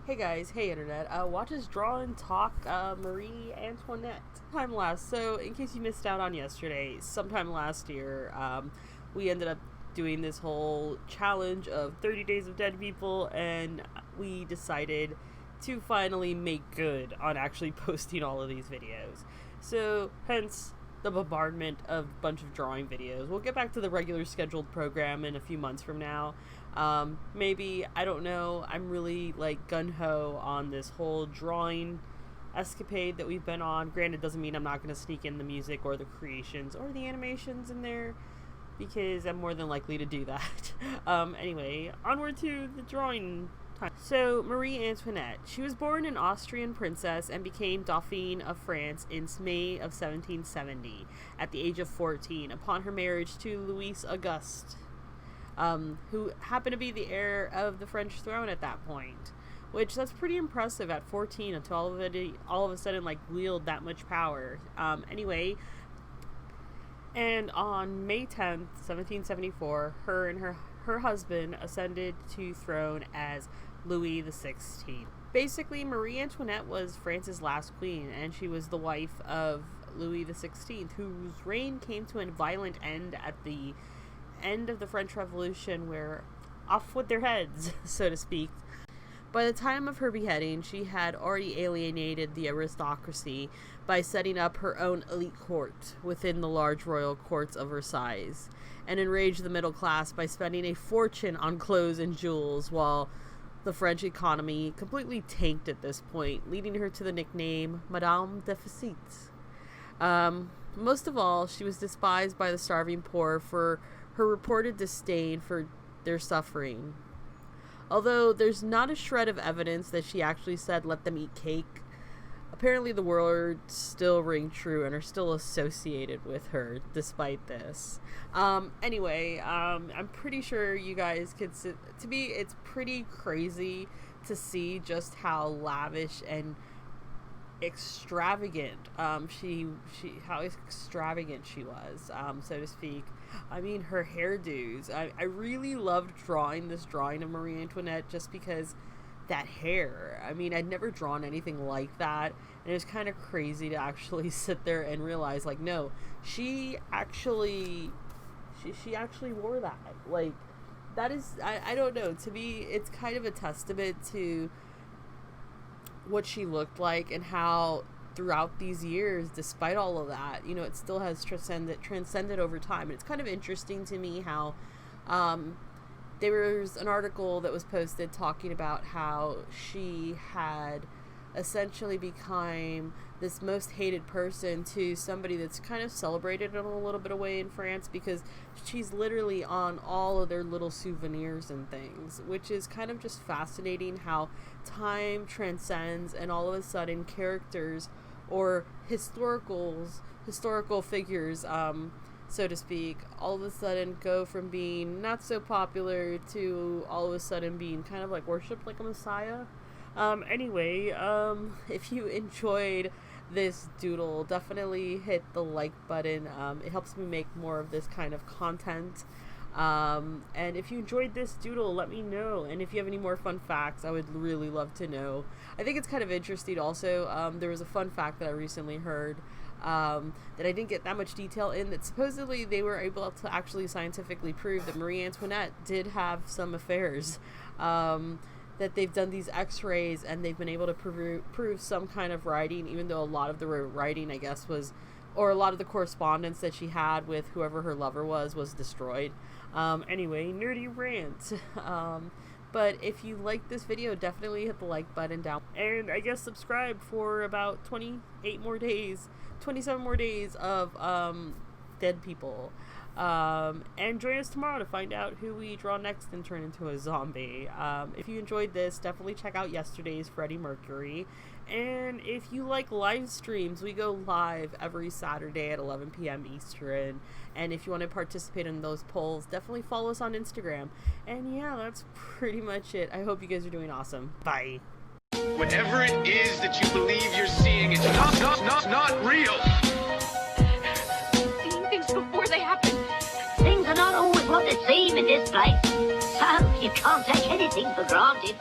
Hey guys, hey internet, watch us draw and talk Marie Antoinette. So in case you missed out on yesterday, sometime last year, we ended up doing this whole challenge of 30 Days of Dead People, and we decided to finally make good on actually posting all of these videos. So, hence the bombardment of a bunch of drawing videos. We'll get back to the regular scheduled program in a few months from now. Maybe, I don't know, I'm really like gung-ho on this whole drawing escapade that we've been on. Granted, doesn't mean I'm not going to sneak in the music or the creations or the animations in there, because I'm more than likely to do that. Anyway, onward to the drawing time. So, Marie Antoinette. She was born an Austrian princess and became Dauphine of France in May of 1770 at the age of 14 upon her marriage to Louis Auguste, who happened to be the heir of the French throne at that point. Which, that's pretty impressive at 14 to all of a sudden, like, wield that much power. Anyway, and on May 10th, 1774, her and her husband ascended to throne as Louis XVI. Basically, Marie Antoinette was France's last queen, and she was the wife of Louis XVI, whose reign came to a violent end at the end of the French Revolution, where off with their heads, so to speak. By the time of her beheading, she had already alienated the aristocracy by setting up her own elite court within the large royal courts of Versailles, and enraged the middle class by spending a fortune on clothes and jewels, while the French economy completely tanked at this point, leading her to the nickname Madame Deficit. Most of all, she was despised by the starving poor for her reported disdain for their suffering. Although there's not a shred of evidence that she actually said, "let them eat cake," apparently the words still ring true and are still associated with her despite this. Anyway, I'm pretty sure you guys could see, to me, it's pretty crazy to see just how lavish and extravagant how extravagant she was, so to speak. I mean, her hairdos. I really loved drawing this drawing of Marie Antoinette just because that hair. I mean, I'd never drawn anything like that, and it was kind of crazy to actually sit there and realize, like, no, she actually wore that. Like, that is, I don't know, to me, it's kind of a testament to what she looked like and how throughout these years, despite all of that, you know, it still has transcended over time. And it's kind of interesting to me how there was an article that was posted talking about how she had essentially become this most hated person to somebody that's kind of celebrated in a little bit of way in France, because she's literally on all of their little souvenirs and things, which is kind of just fascinating how time transcends, and all of a sudden characters or historical figures, so to speak, all of a sudden go from being not so popular to all of a sudden being kind of like worshipped like a messiah. Anyway, if you enjoyed this doodle, definitely hit the like button. It helps me make more of this kind of content. And if you enjoyed this doodle, let me know. And if you have any more fun facts, I would really love to know. I think it's kind of interesting also. There was a fun fact that I recently heard, that I didn't get that much detail in, that supposedly they were able to actually scientifically prove that Marie Antoinette did have some affairs. That they've done these x-rays and they've been able to prove some kind of writing, even though a lot of the writing, I guess, or a lot of the correspondence that she had with whoever her lover was destroyed. Anyway, nerdy rant. But if you like this video, definitely hit the like button down. And I guess subscribe for about 27 more days of dead people. And join us tomorrow to find out who we draw next and turn into a zombie. If you enjoyed this, definitely check out yesterday's Freddie Mercury. And if you like live streams, we go live every Saturday at 11 p.m. Eastern. And if you want to participate in those polls, definitely follow us on Instagram. And yeah, that's pretty much it. I hope you guys are doing awesome. Bye. Whatever it is that you believe you're seeing, it's not real. Seeing things before they happen. Things are not always what they seem in this place. So you can't take anything for granted.